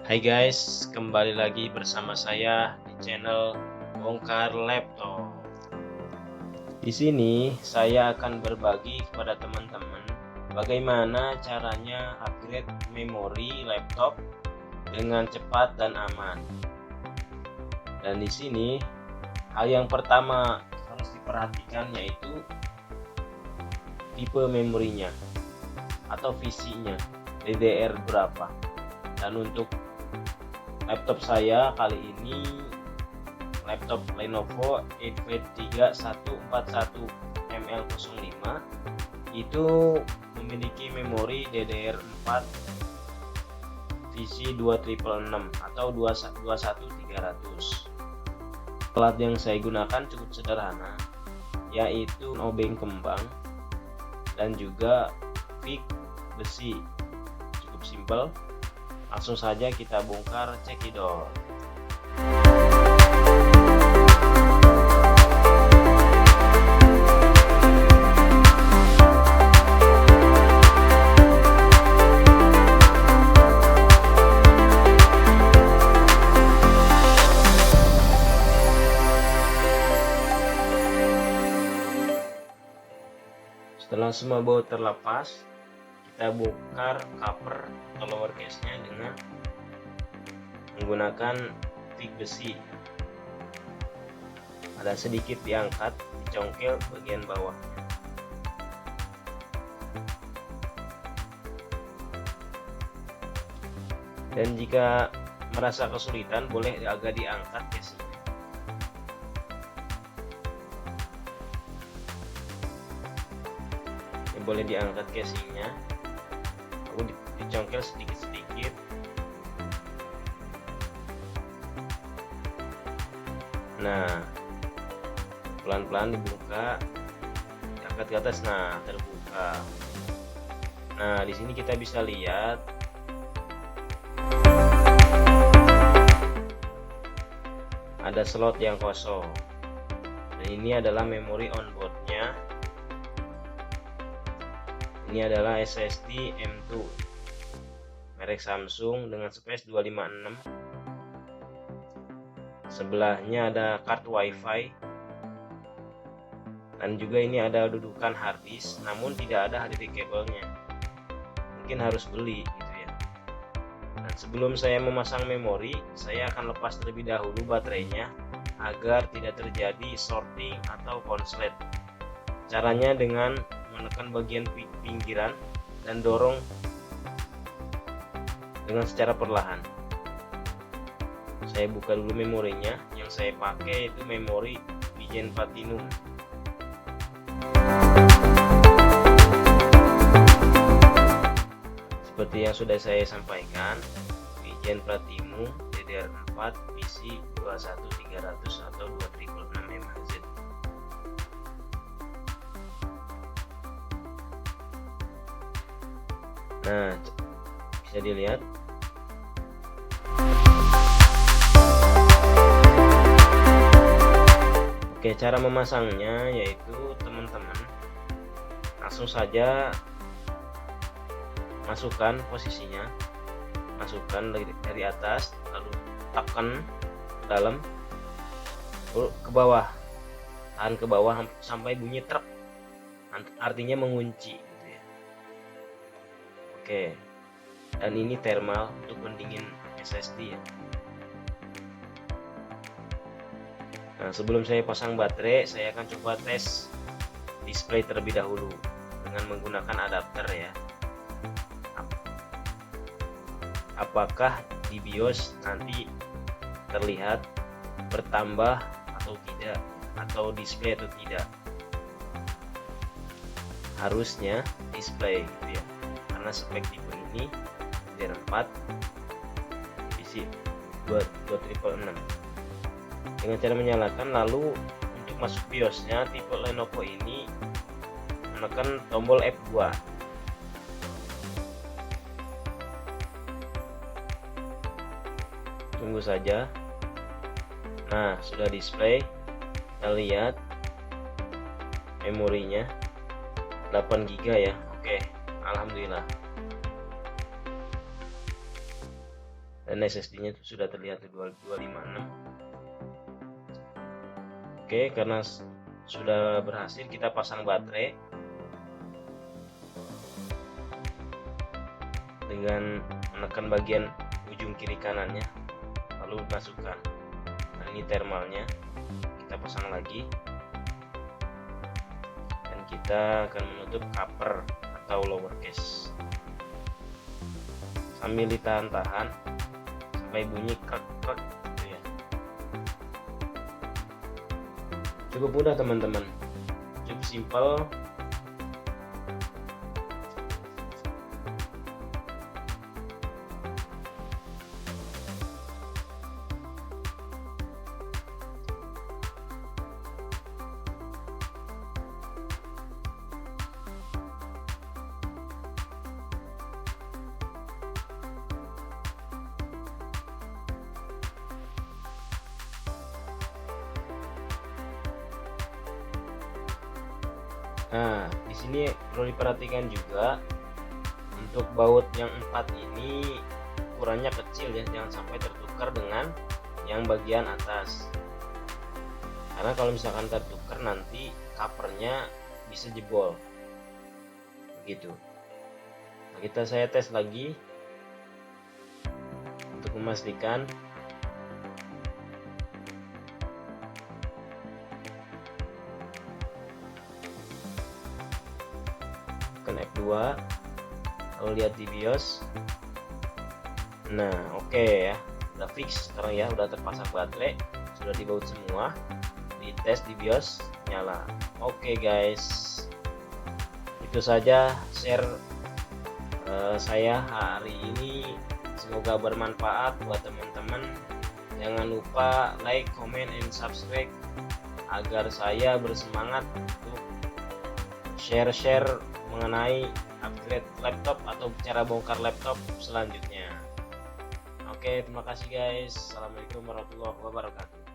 Hai guys, kembali lagi bersama saya di channel Bongkar Laptop. Di sini saya akan berbagi kepada teman-teman bagaimana caranya upgrade memori laptop dengan cepat dan aman. Dan di sini hal yang pertama harus diperhatikan yaitu tipe memorinya atau visinya, DDR berapa. Dan untuk laptop saya kali ini laptop Lenovo EV3141ML05 itu memiliki memori DDR4 visi 2666 atau 21300. Plat yang saya gunakan cukup sederhana, yaitu obeng kembang dan juga pick besi, cukup simpel. Langsung saja kita bongkar cekidot. Setelah semua baut terlepas, kita bongkar cover atau lower case-nya dengan menggunakan pick besi. Ada sedikit diangkat, dicongkel bagian bawahnya. Dan jika merasa kesulitan, boleh agak diangkat case-nya. Boleh diangkat casingnya, lalu dicongkel sedikit-sedikit. Nah, pelan-pelan dibuka, diangkat ke atas. Nah, terbuka. Nah, di sini kita bisa lihat ada slot yang kosong. Dan ini adalah memori onboardnya. Ini adalah SSD M2 merek Samsung dengan space 256. Sebelahnya ada kartu WiFi, dan juga ini ada dudukan harddisk, namun tidak ada HDD kabelnya. Mungkin harus beli gitu ya. Dan sebelum saya memasang memori, saya akan lepas terlebih dahulu baterainya agar tidak terjadi shorting atau konslet. Caranya dengan menekan bagian pinggiran dan dorong dengan secara perlahan. Saya buka dulu memorinya. Yang saya pakai itu memori Vigen Platinum. Seperti yang sudah saya sampaikan, Vigen Platinum DDR4 visi 21300 atau 2666 MHz. Nah, bisa dilihat. Oke, cara memasangnya yaitu teman-teman langsung saja masukkan posisinya, masukkan dari atas, lalu tekan ke dalam, ke bawah, tahan ke bawah sampai bunyi truk, artinya mengunci. Oke, dan ini thermal untuk pendingin SSD ya. Nah, sebelum saya pasang baterai, saya akan coba tes display terlebih dahulu dengan menggunakan adapter ya. Apakah di BIOS nanti terlihat bertambah atau tidak, atau display atau tidak. Harusnya display gitu ya, karena spek tipe ini DDR4 visi 2666. Dengan cara menyalakan, lalu untuk masuk BIOS-nya tipe Lenovo ini menekan tombol F2. Tunggu saja. Nah, sudah display. Kita lihat memorinya 8 GB ya. Oke, alhamdulillah. dan SSD-nya sudah terlihat 256. Oke, karena sudah berhasil, kita pasang baterai dengan menekan bagian ujung kiri kanannya, lalu masukkan. Nah, ini thermalnya, kita pasang lagi, dan kita akan menutup cover atau lower case sambil ditahan-tahan sampai bunyi krek-krek gitu ya. Cukup mudah teman-teman, cukup simpel. Nah, di sini perlu diperhatikan juga untuk baut yang 4 ini ukurannya kecil ya, jangan sampai tertukar dengan yang bagian atas. Karena kalau misalkan tertukar nanti covernya bisa jebol. Begitu. Nah, saya tes lagi untuk memastikan. F2, lalu lihat di BIOS. Nah, oke ya, udah fix sekarang ya, udah terpasang baterai, sudah dibaut semua, dites di BIOS, nyala. Oke guys, itu saja share saya hari ini, semoga bermanfaat buat teman-teman. Jangan lupa like, comment, and subscribe agar saya bersemangat untuk share mengenai upgrade laptop atau cara bongkar laptop selanjutnya. Oke, terima kasih guys. Assalamualaikum warahmatullahi wabarakatuh.